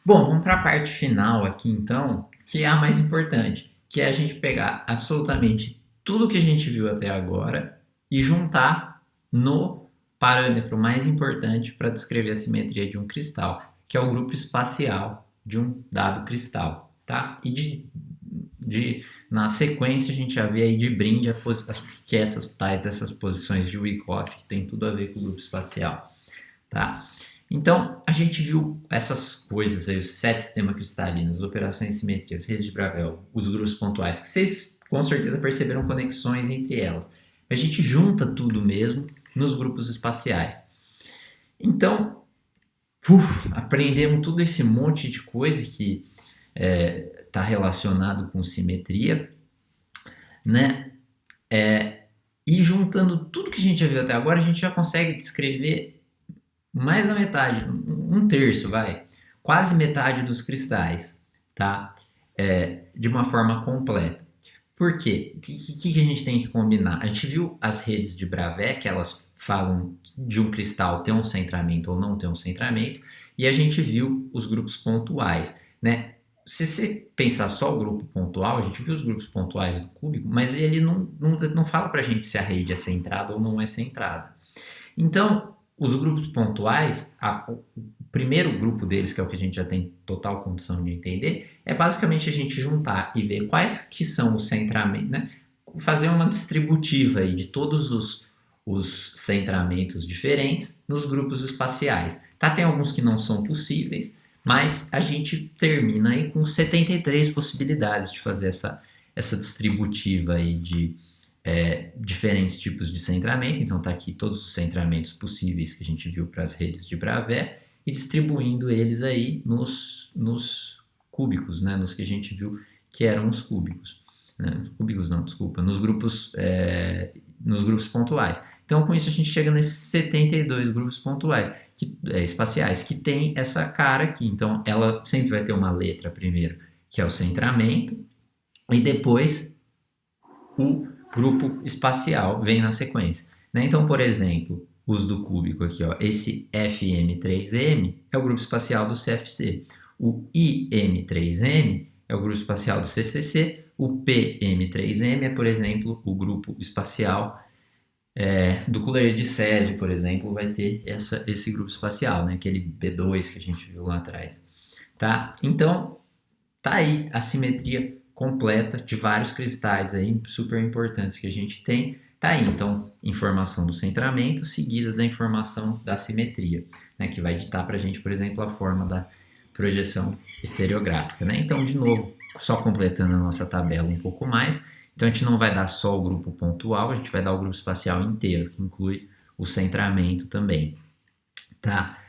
Bom, vamos para a parte final aqui então, que é a mais importante, que é a gente pegar absolutamente tudo que a gente viu até agora e juntar no parâmetro mais importante para descrever a simetria de um cristal, que é o grupo espacial de um dado cristal, tá? Na sequência a gente já vê aí de brinde que é essas tais dessas posições de Wyckoff, que tem tudo a ver com o grupo espacial, tá? Então, a gente viu essas coisas aí, os sete sistemas cristalinos, as operações de simetria, as redes de Bravel, os grupos pontuais, que vocês com certeza perceberam conexões entre elas. A gente junta tudo mesmo nos grupos espaciais. Então, aprendemos todo esse monte de coisa que está relacionado com simetria, né? E juntando tudo que a gente já viu até agora, a gente já consegue descrever mais da metade, um terço, vai, quase metade dos cristais, tá? De uma forma completa. Por quê? O que a gente tem que combinar? A gente viu as redes de Bravais, que elas falam de um cristal ter um centramento ou não ter um centramento, e a gente viu os grupos pontuais, né? Se você pensar só o grupo pontual, a gente viu os grupos pontuais do cúbico, mas ele não fala pra gente se a rede é centrada ou não é centrada. Então, os grupos pontuais, o primeiro grupo deles, que é o que a gente já tem total condição de entender, é basicamente a gente juntar e ver quais que são os centramentos, né? Fazer uma distributiva aí de todos os centramentos diferentes nos grupos espaciais. Tá? Tem alguns que não são possíveis, mas a gente termina aí com 73 possibilidades de fazer essa distributiva aí de diferentes tipos de centramento. Então tá aqui todos os centramentos possíveis que a gente viu para as redes de Bravais e distribuindo eles aí nos cúbicos, né? Nos que a gente viu que eram os cúbicos. Né? Cúbicos não, desculpa, nos grupos pontuais. Então, com isso, a gente chega nesses 72 grupos pontuais, espaciais, que tem essa cara aqui. Então, ela sempre vai ter uma letra primeiro, que é o centramento, e depois o grupo espacial vem na sequência. Né? Então, por exemplo, os do cúbico aqui, ó, esse FM3M é o grupo espacial do CFC. O IM3M é o grupo espacial do CCC. O PM3M é, por exemplo, o grupo espacial do cloreto de césio, por exemplo, vai ter esse grupo espacial, né? Aquele B2 que a gente viu lá atrás. Tá? Então, tá aí a simetria completa de vários cristais aí super importantes que a gente tem. Tá aí, então, informação do centramento seguida da informação da simetria, né? Que vai ditar pra gente, por exemplo, a forma da projeção estereográfica, né? Então, de novo, só completando a nossa tabela um pouco mais, então a gente não vai dar só o grupo pontual, a gente vai dar o grupo espacial inteiro, que inclui o centramento também, tá?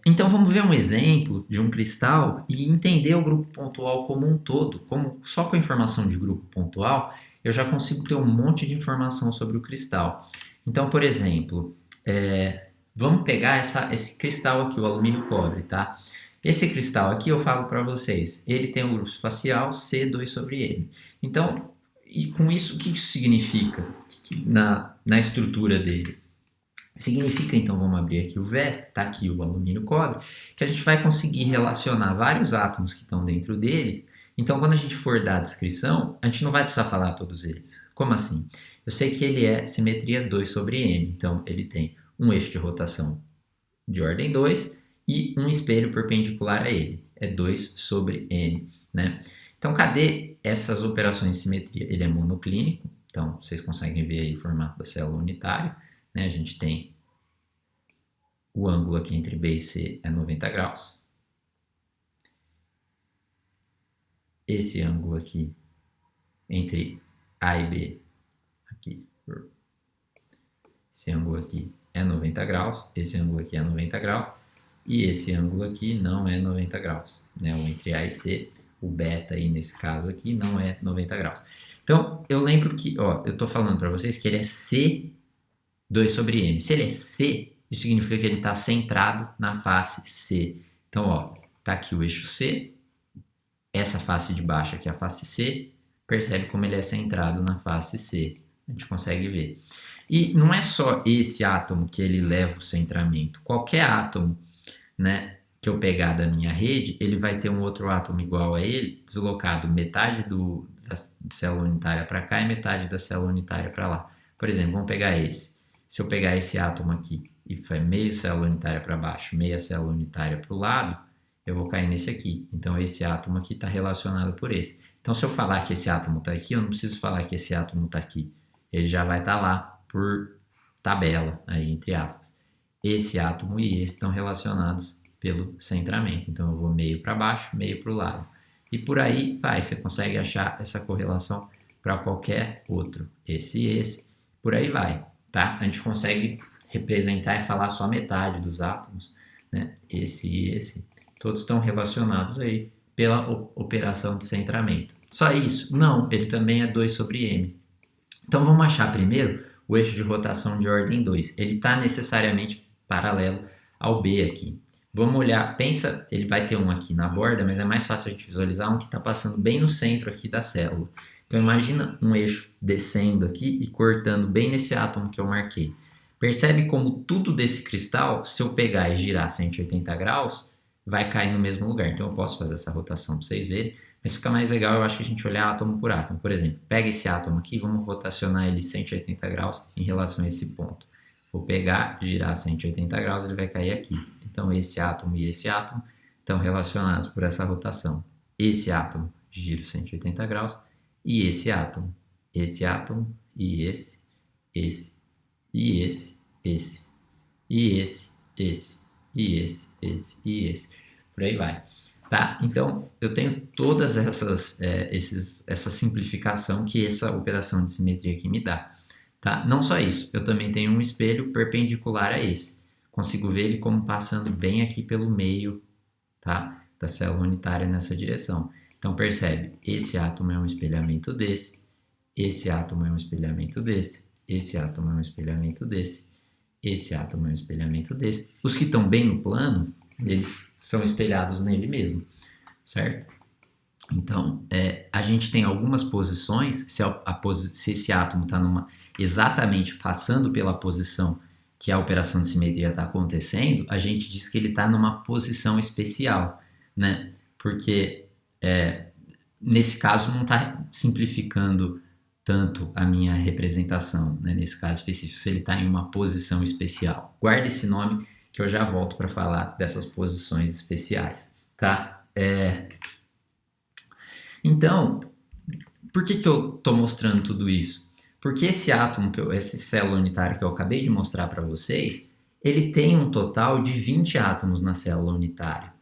Então vamos ver um exemplo de um cristal e entender o grupo pontual como um todo. Só com a informação de grupo pontual eu já consigo ter um monte de informação sobre o cristal. Então, por exemplo, vamos pegar esse cristal aqui, o alumínio cobre, tá? Esse cristal aqui eu falo para vocês, ele tem um grupo espacial C2 sobre M. Então, e com isso, o que isso significa na estrutura dele? Significa, então, vamos abrir aqui o VEST, está aqui o alumínio cobre, que a gente vai conseguir relacionar vários átomos que estão dentro dele. Então, quando a gente for dar a descrição, a gente não vai precisar falar todos eles. Como assim? Eu sei que ele é simetria 2 sobre M, então ele tem um eixo de rotação de ordem 2 e um espelho perpendicular a ele, é 2 sobre M, né? Então, cadê essas operações de simetria? Ele é monoclínico, então vocês conseguem ver aí o formato da célula unitária, né? A gente tem o ângulo aqui entre B e C é 90 graus. Esse ângulo aqui entre A e B, aqui, esse ângulo aqui é 90 graus, esse ângulo aqui é 90 graus, e esse ângulo aqui não é 90 graus, né? O entre A e C, o beta aí nesse caso aqui não é 90 graus. Então, eu lembro que, ó, eu tô falando para vocês que ele é C2 sobre M. Se ele é C, isso significa que ele está centrado na face C. Então, ó, tá aqui o eixo C, essa face de baixo aqui é a face C, percebe como ele é centrado na face C. A gente consegue ver. E não é só esse átomo que ele leva o centramento. Qualquer átomo, né, que eu pegar da minha rede, ele vai ter um outro átomo igual a ele, deslocado metade da célula unitária para cá e metade da célula unitária para lá. Por exemplo, vamos pegar esse. Se eu pegar esse átomo aqui e for meio célula unitária para baixo, meia célula unitária para o lado, eu vou cair nesse aqui. Então, esse átomo aqui está relacionado por esse. Então, se eu falar que esse átomo está aqui, eu não preciso falar que esse átomo está aqui. Ele já vai estar lá por tabela, aí, entre aspas. Esse átomo e esse estão relacionados pelo centramento. Então, eu vou meio para baixo, meio para o lado. E por aí vai, você consegue achar essa correlação para qualquer outro. Esse e esse, por aí vai, tá? A gente consegue representar e falar só metade dos átomos, né? Esse e esse, todos estão relacionados aí pela operação de centramento. Só isso? Não, ele também é 2 sobre m. Então, vamos achar primeiro o eixo de rotação de ordem 2. Ele está necessariamente paralelo ao B aqui. Vamos olhar, pensa, ele vai ter um aqui na borda, mas é mais fácil a gente visualizar um que está passando bem no centro aqui da célula. Então, imagina um eixo descendo aqui e cortando bem nesse átomo que eu marquei. Percebe como tudo desse cristal, se eu pegar e girar 180 graus, vai cair no mesmo lugar. Então, eu posso fazer essa rotação para vocês verem, mas fica mais legal, eu acho, que a gente olhar átomo por átomo. Por exemplo, pega esse átomo aqui, vamos rotacionar ele 180 graus em relação a esse ponto. Vou pegar, girar 180 graus, ele vai cair aqui. Então, esse átomo e esse átomo estão relacionados por essa rotação. Esse átomo, giro 180 graus, e esse átomo e esse, e esse, e esse, e esse, e esse, e esse. Por aí vai. Tá? Então, eu tenho todas essa simplificação que essa operação de simetria aqui me dá. Tá? Não só isso, eu também tenho um espelho perpendicular a esse. Consigo ver ele como passando bem aqui pelo meio, tá, da célula unitária nessa direção. Então, percebe, esse átomo é um espelhamento desse, esse átomo é um espelhamento desse, esse átomo é um espelhamento desse, esse átomo é um espelhamento desse. Os que estão bem no plano, eles são espelhados nele mesmo, certo? Então, a gente tem algumas posições, se esse átomo está exatamente passando pela posição que a operação de simetria está acontecendo, a gente diz que ele está numa posição especial, né? Porque nesse caso não está simplificando tanto a minha representação, né? Nesse caso específico, se ele está em uma posição especial. Guarda esse nome que eu já volto para falar dessas posições especiais, tá? Então, por que eu estou mostrando tudo isso? Porque esse átomo, esse célula unitária que eu acabei de mostrar para vocês, ele tem um total de 20 átomos na célula unitária.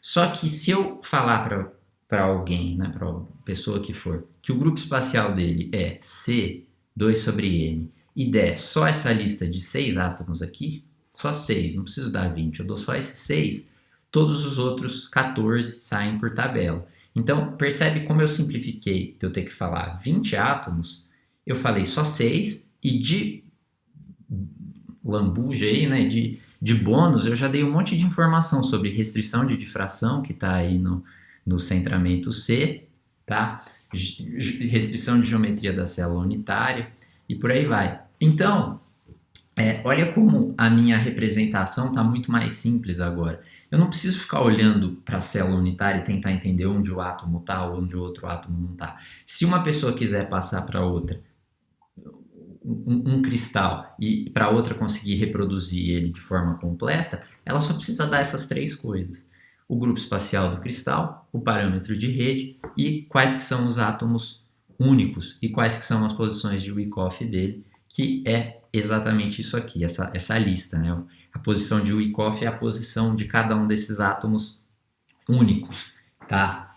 Só que se eu falar para alguém, né, para a pessoa que for, que o grupo espacial dele é C, 2 sobre M, e der só essa lista de 6 átomos aqui, só 6, não preciso dar 20, eu dou só esses 6, todos os outros 14 saem por tabela. Então, percebe como eu simplifiquei de eu ter que falar 20 átomos, eu falei só 6, e de lambuja aí, né, de bônus, eu já dei um monte de informação sobre restrição de difração, que está aí no centramento C, tá? Restrição de geometria da célula unitária, e por aí vai. Então, olha como a minha representação está muito mais simples agora. Eu não preciso ficar olhando para a célula unitária e tentar entender onde o átomo está ou onde o outro átomo não está. Se uma pessoa quiser passar para outra um cristal e para outra conseguir reproduzir ele de forma completa, ela só precisa dar essas 3 coisas. O grupo espacial do cristal, o parâmetro de rede e quais que são os átomos únicos e quais que são as posições de Wyckoff dele, que é exatamente isso aqui, essa lista, né? A posição de Wyckoff é a posição de cada um desses átomos únicos, tá?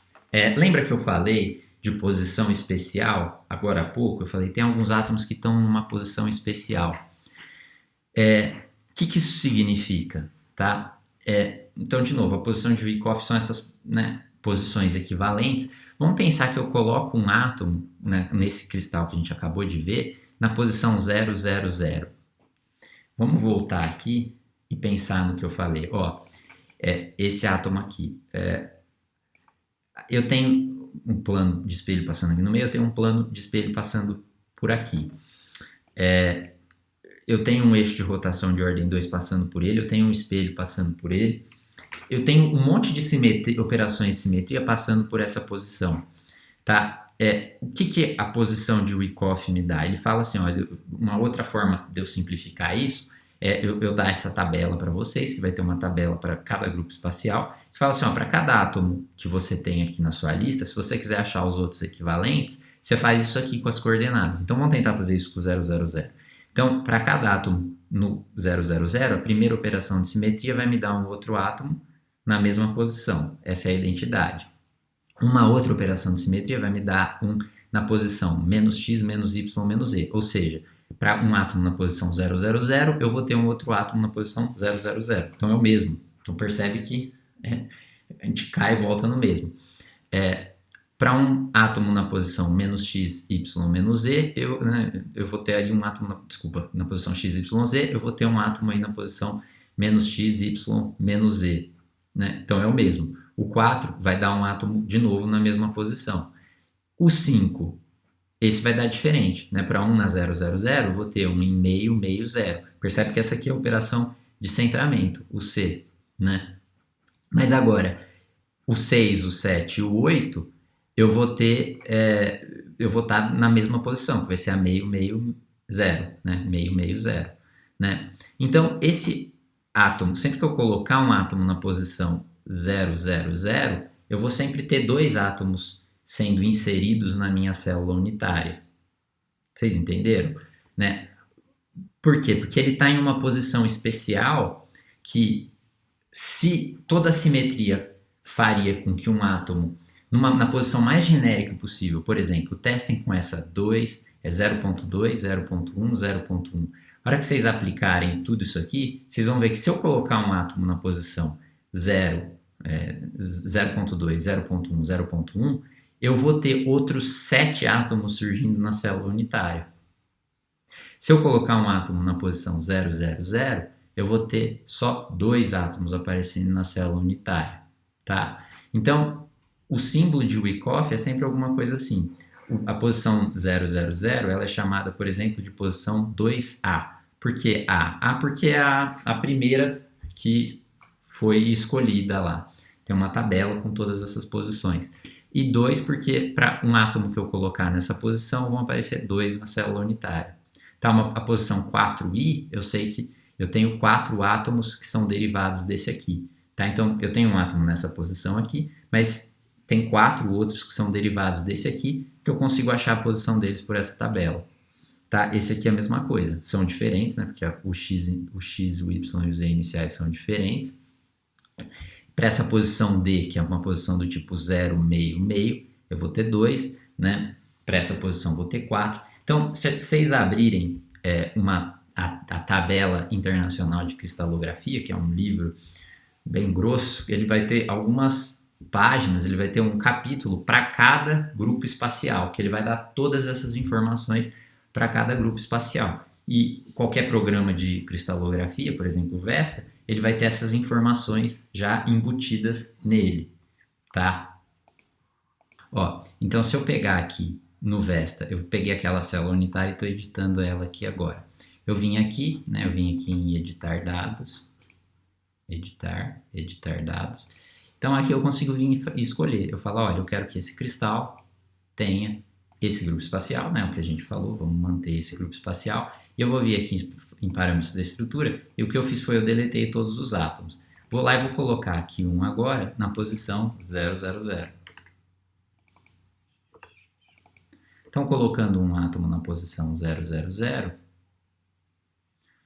Lembra que eu falei de posição especial agora há pouco? Eu falei, tem alguns átomos que estão numa posição especial. Que isso significa, tá? Então, de novo, a posição de Wyckoff são essas, né, posições equivalentes. Vamos pensar que eu coloco um átomo, né, nesse cristal que a gente acabou de ver, na posição 0, 0, 0. Vamos voltar aqui e pensar no que eu falei. Esse átomo aqui. Eu tenho um plano de espelho passando aqui no meio, eu tenho um plano de espelho passando por aqui. Eu tenho um eixo de rotação de ordem 2 passando por ele, eu tenho um espelho passando por ele. eu tenho um monte de operações de simetria passando por essa posição, tá? O que a posição de Wyckoff me dá? Ele fala assim, olha, uma outra forma de eu simplificar isso é eu dar essa tabela para vocês, que vai ter uma tabela para cada grupo espacial, que fala assim, para cada átomo que você tem aqui na sua lista, se você quiser achar os outros equivalentes, você faz isso aqui com as coordenadas. Então, vamos tentar fazer isso com o 000. Então, para cada átomo no 000, a primeira operação de simetria vai me dar um outro átomo na mesma posição. Essa é a identidade. Uma outra operação de simetria vai me dar um na posição menos x, menos y, menos e. Ou seja, para um átomo na posição 000, eu vou ter um outro átomo na posição 000. Então é o mesmo. Então percebe que a gente cai e volta no mesmo. Para um átomo na posição menos x, y, menos e, eu vou ter aí um átomo, na posição x, y, z, eu vou ter um átomo aí na posição menos x, y, menos e. Né? Então é o mesmo. O 4 vai dar um átomo de novo na mesma posição. O 5, esse vai dar diferente. Né? Para 1 na 000, eu vou ter um em meio, meio, 0. Percebe que essa aqui é a operação de centramento, o C. Né? Mas agora, o 6, o 7 e o 8, eu vou estar na mesma posição, que vai ser a meio, meio, 0. Né? Meio, meio, 0. Né? Então, esse átomo, sempre que eu colocar um átomo na posição 000, eu vou sempre ter dois átomos sendo inseridos na minha célula unitária. Vocês entenderam? Né? Por quê? Porque ele está em uma posição especial que, se toda a simetria faria com que um átomo, na posição mais genérica possível, por exemplo, testem com essa 2, é 0.2, 0.1, 0.1. Na hora que vocês aplicarem tudo isso aqui, vocês vão ver que se eu colocar um átomo na posição 0, 0.2, 0.1, 0.1, eu vou ter outros 7 átomos surgindo na célula unitária. Se eu colocar um átomo na posição 000, eu vou ter só 2 átomos aparecendo na célula unitária. Tá? Então, o símbolo de Wyckoff é sempre alguma coisa assim. A posição 000 ela é chamada, por exemplo, de posição 2A. Por que A? Porque é a primeira que foi escolhida lá. Tem uma tabela com todas essas posições. E 2 porque para um átomo que eu colocar nessa posição vão aparecer 2 na célula unitária. Tá, a posição 4i, eu sei que eu tenho 4 átomos que são derivados desse aqui. Tá? Então eu tenho um átomo nessa posição aqui, mas tem 4 outros que são derivados desse aqui, que eu consigo achar a posição deles por essa tabela. Tá? Esse aqui é a mesma coisa, são diferentes, né? Porque o x, o y e o z iniciais são diferentes. Para essa posição D, que é uma posição do tipo 0, meio, meio, eu vou ter 2, né? Para essa posição vou ter 4. Então, se vocês abrirem a tabela internacional de cristalografia, que é um livro bem grosso, ele vai ter algumas páginas, ele vai ter um capítulo para cada grupo espacial, que ele vai dar todas essas informações para cada grupo espacial. E qualquer programa de cristalografia, por exemplo, o Vesta, ele vai ter essas informações já embutidas nele, tá? Ó, então, se eu pegar aqui no Vesta, eu peguei aquela célula unitária e estou editando ela aqui agora. Eu vim aqui, né? Eu vim aqui em editar dados, editar dados. Então, aqui eu consigo vir e escolher. Eu falo, olha, eu quero que esse cristal tenha esse grupo espacial, né? O que a gente falou, vamos manter esse grupo espacial. E eu vou vir aqui em parâmetros da estrutura, e o que eu fiz foi eu deletei todos os átomos. Vou lá e vou colocar aqui um agora na posição 000. Então, colocando um átomo na posição 000,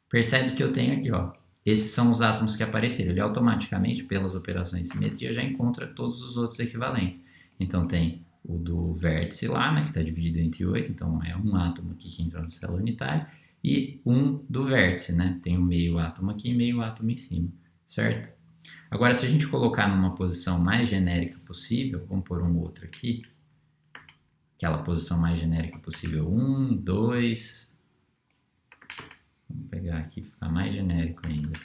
percebe que eu tenho aqui, ó, esses são os átomos que apareceram. Ele automaticamente, pelas operações de simetria, já encontra todos os outros equivalentes. Então, tem o do vértice lá, né, que está dividido entre 8, então é um átomo aqui que entrou na célula unitária, e um do vértice, né, tem um meio átomo aqui e meio átomo em cima, certo? Agora, se a gente colocar numa posição mais genérica possível, vamos pôr um outro aqui, aquela posição mais genérica possível, 1, 2, vamos pegar aqui e ficar mais genérico ainda.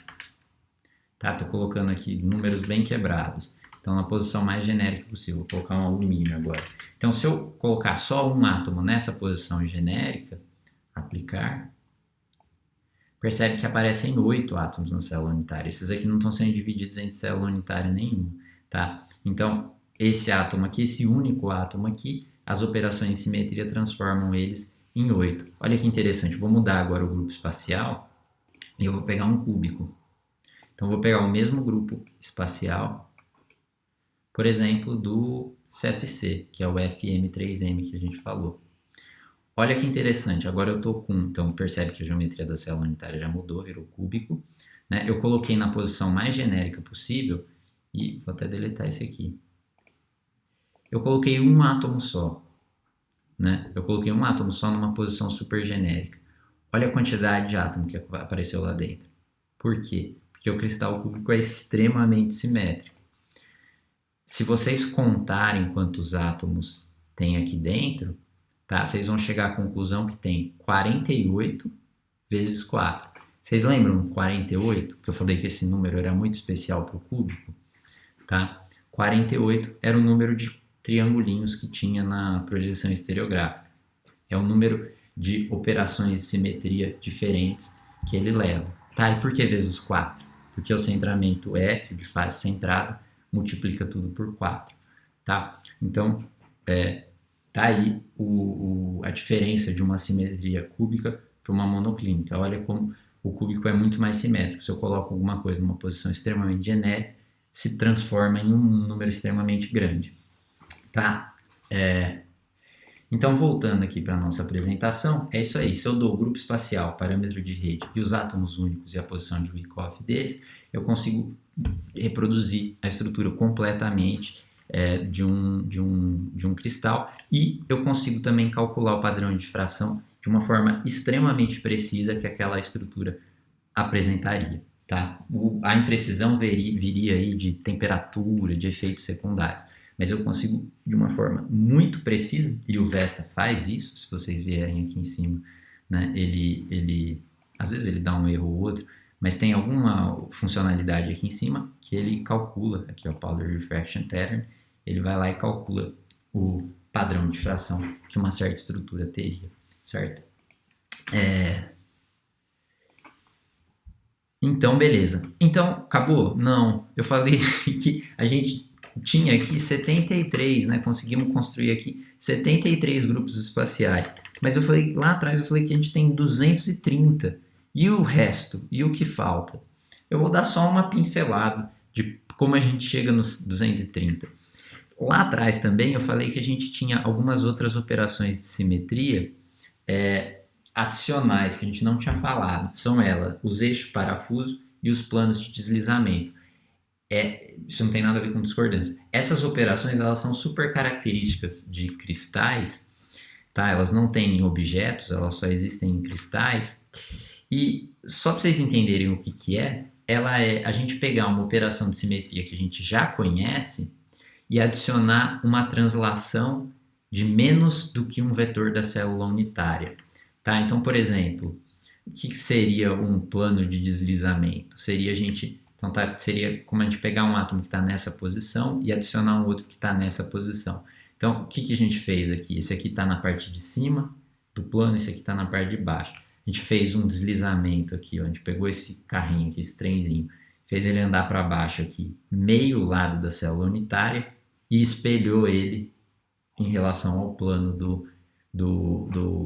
Tá, tô colocando aqui números bem quebrados. Então, na posição mais genérica possível, vou colocar um alumínio agora. Então, se eu colocar só um átomo nessa posição genérica, aplicar, percebe que aparecem 8 átomos na célula unitária. Esses aqui não estão sendo divididos entre célula unitária nenhuma, tá? Então, esse átomo aqui, esse único átomo aqui, as operações de simetria transformam eles em 8. Olha que interessante, vou mudar agora o grupo espacial e eu vou pegar um cúbico. Então, vou pegar o mesmo grupo espacial, por exemplo, do CFC, que é o FM3M que a gente falou. Olha que interessante, agora eu estou com, então percebe que a geometria da célula unitária já mudou, virou cúbico, né? Eu coloquei na posição mais genérica possível e vou até deletar esse aqui. Eu coloquei um átomo só, né? Eu coloquei um átomo só numa posição super genérica. Olha a quantidade de átomo que apareceu lá dentro. Por quê? Porque o cristal cúbico é extremamente simétrico. Se vocês contarem quantos átomos tem aqui dentro, tá? Vocês vão chegar à conclusão que tem 48 vezes 4. Vocês lembram 48? Que eu falei que esse número era muito especial para o cúbico, tá? 48 era o número de triangulinhos que tinha na projeção estereográfica. É o número de operações de simetria diferentes que ele leva, tá? E por que vezes 4? Porque o centramento F, de face centrada, multiplica tudo por 4, tá? Então, tá aí a diferença de uma simetria cúbica para uma monoclínica. Olha como o cúbico é muito mais simétrico. Se eu coloco alguma coisa numa posição extremamente genérica, se transforma em um número extremamente grande, tá? Então, voltando aqui para a nossa apresentação, é isso aí. Se eu dou o grupo espacial, parâmetro de rede e os átomos únicos e a posição de Wyckoff deles, eu consigo reproduzir a estrutura completamente de um cristal, e eu consigo também calcular o padrão de difração de uma forma extremamente precisa que aquela estrutura apresentaria, tá? A imprecisão viria aí de temperatura, de efeitos secundários, mas eu consigo de uma forma muito precisa, e o Vesta faz isso, se vocês vierem aqui em cima, né? Ele às vezes ele dá um erro ou outro, mas tem alguma funcionalidade aqui em cima que ele calcula, aqui é o Powder Refraction Pattern, ele vai lá e calcula o padrão de difração que uma certa estrutura teria, certo? Então, beleza. Então, acabou? Não. Eu falei que a gente tinha aqui 73, né? Conseguimos construir aqui 73 grupos espaciais. Mas eu falei, lá atrás eu falei que a gente tem 230. E o resto? E o que falta? Eu vou dar só uma pincelada de como a gente chega nos 230. Lá atrás também eu falei que a gente tinha algumas outras operações de simetria adicionais que a gente não tinha falado. São elas, os eixos parafuso e os planos de deslizamento. Isso não tem nada a ver com discordância. Essas operações elas são super características de cristais, tá? Elas não têm objetos, elas só existem em cristais. E só para vocês entenderem o que ela é a gente pegar uma operação de simetria que a gente já conhece e adicionar uma translação de menos do que um vetor da célula unitária. Tá? Então, por exemplo, o que seria um plano de deslizamento? Seria seria como a gente pegar um átomo que está nessa posição e adicionar um outro que está nessa posição. Então, o que a gente fez aqui? Esse aqui está na parte de cima do plano, esse aqui está na parte de baixo. A gente fez um deslizamento aqui, ó. A gente pegou esse carrinho aqui, esse trenzinho, fez ele andar para baixo aqui, meio lado da célula unitária, e espelhou ele em relação ao plano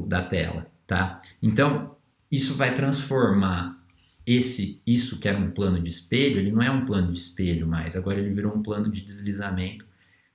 da tela, tá? Então, isso vai transformar isso que era um plano de espelho, ele não é um plano de espelho mais, agora ele virou um plano de deslizamento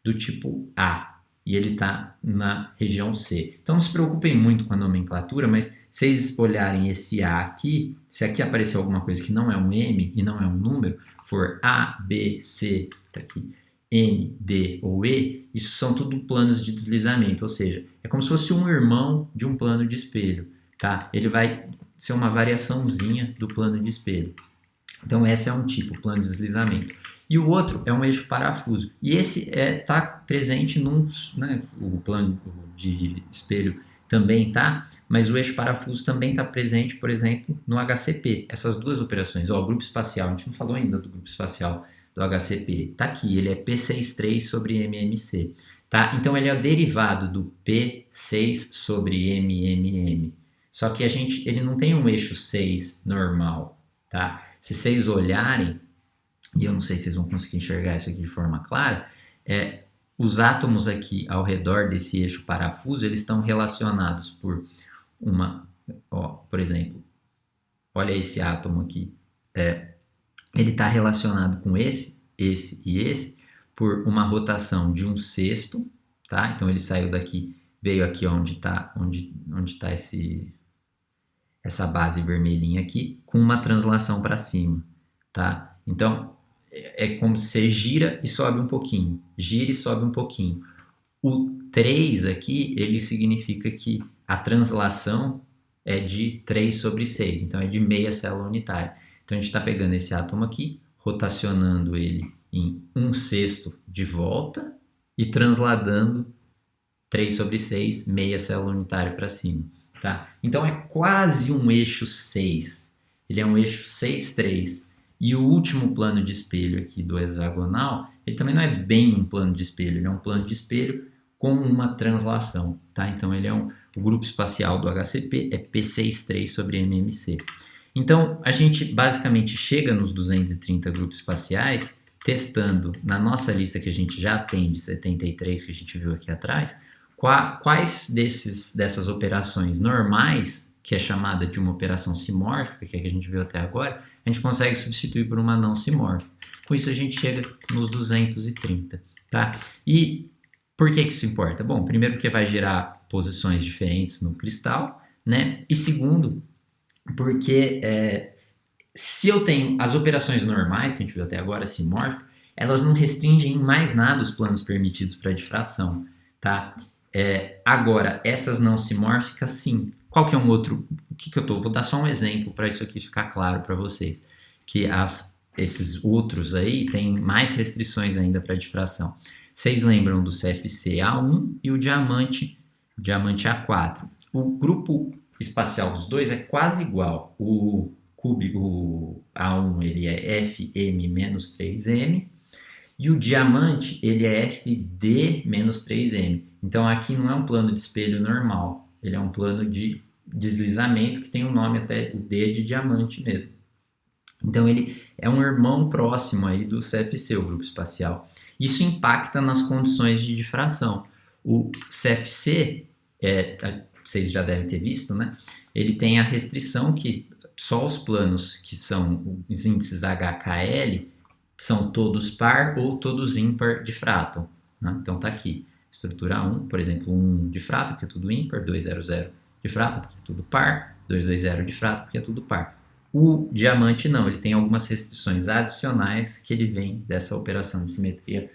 do tipo A, e ele está na região C. Então não se preocupem muito com a nomenclatura, mas se vocês olharem esse A aqui, se aqui aparecer alguma coisa que não é um M e não é um número, for A, B, C, tá aqui, N, D ou E, isso são tudo planos de deslizamento, ou seja, é como se fosse um irmão de um plano de espelho, tá? Ele vai ser uma variaçãozinha do plano de espelho. Então esse é um tipo, plano de deslizamento. E o outro é um eixo parafuso. E esse está presente o plano de espelho também está, mas o eixo parafuso também está presente, por exemplo, no HCP. Essas duas operações, o grupo espacial, a gente não falou ainda do grupo espacial do HCP, está aqui, ele é P63 sobre MMC. Tá? Então ele é o derivado do P6 sobre MMM. Só que ele não tem um eixo 6 normal, tá? Se vocês olharem, e eu não sei se vocês vão conseguir enxergar isso aqui de forma clara, os átomos aqui ao redor desse eixo parafuso, eles estão relacionados por por exemplo, olha esse átomo aqui, ele está relacionado com esse e esse por uma rotação de 1/6, tá? Então ele saiu daqui, veio aqui onde está essa base vermelhinha aqui, com uma translação para cima, tá? Então é como se você gira e sobe um pouquinho, gira e sobe um pouquinho. O 3 aqui, ele significa que a translação é de 3/6, então é de meia célula unitária. Então a gente está pegando esse átomo aqui, rotacionando ele em 1/6 de volta e transladando 3/6, meia célula unitária para cima. Tá? Então é quase um eixo 6, ele é um eixo 6,3. E o último plano de espelho aqui do hexagonal, ele também não é bem um plano de espelho, ele é um plano de espelho com uma translação, tá? Então ele é o grupo espacial do HCP é P63/MMC. Então a gente basicamente chega nos 230 grupos espaciais testando na nossa lista que a gente já tem de 73 que a gente viu aqui atrás, quais dessas operações normais, que é chamada de uma operação simórfica, que é a que a gente viu até agora, a gente consegue substituir por uma não simórfica. Com isso a gente chega nos 230, tá? E por que isso importa? Bom, primeiro porque vai gerar posições diferentes no cristal, né? E segundo, porque se eu tenho as operações normais, que a gente viu até agora, simórficas, elas não restringem em mais nada os planos permitidos para difração, tá? Agora, essas não simórficas, sim. Qual que é um outro? Vou dar só um exemplo para isso aqui ficar claro para vocês. Que esses outros aí têm mais restrições ainda para difração. Vocês lembram do CFC A1 e o diamante A4. O grupo espacial dos dois é quase igual. O A1 ele é Fm-3m e o diamante ele é Fd-3m. Então aqui não é um plano de espelho normal, ele é um plano de deslizamento que tem um nome até, o D de diamante mesmo. Então ele é um irmão próximo aí do CFC, o grupo espacial. Isso impacta nas condições de difração. O CFC, vocês já devem ter visto, né? Ele tem a restrição que só os planos que são os índices HKL são todos par ou todos ímpar difratam, né? Então tá aqui. Estrutura 1, por exemplo, 1 difrata, porque é tudo ímpar, 200 difrata, porque é tudo par, 220 difrata, porque é tudo par. O diamante não, ele tem algumas restrições adicionais que ele vem dessa operação de simetria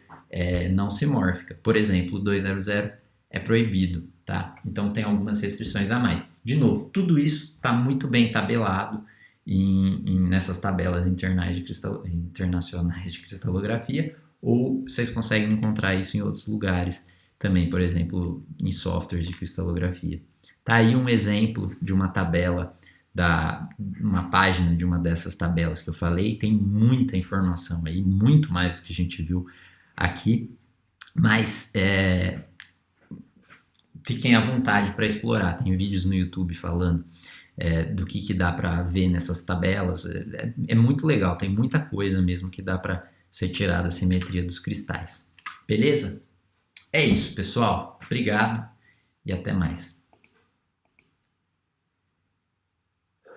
não simórfica. Por exemplo, o 200 é proibido, tá? Então tem algumas restrições a mais. De novo, tudo isso está muito bem tabelado nessas tabelas internacionais de cristalografia, ou vocês conseguem encontrar isso em outros lugares também, por exemplo, em softwares de cristalografia. Tá aí um exemplo de uma tabela, uma página de uma dessas tabelas que eu falei, tem muita informação aí, muito mais do que a gente viu aqui, mas fiquem à vontade para explorar, tem vídeos no YouTube falando do que dá para ver nessas tabelas, é muito legal, tem muita coisa mesmo que dá para ser tirada da simetria dos cristais. Beleza? É isso, pessoal. Obrigado e até mais.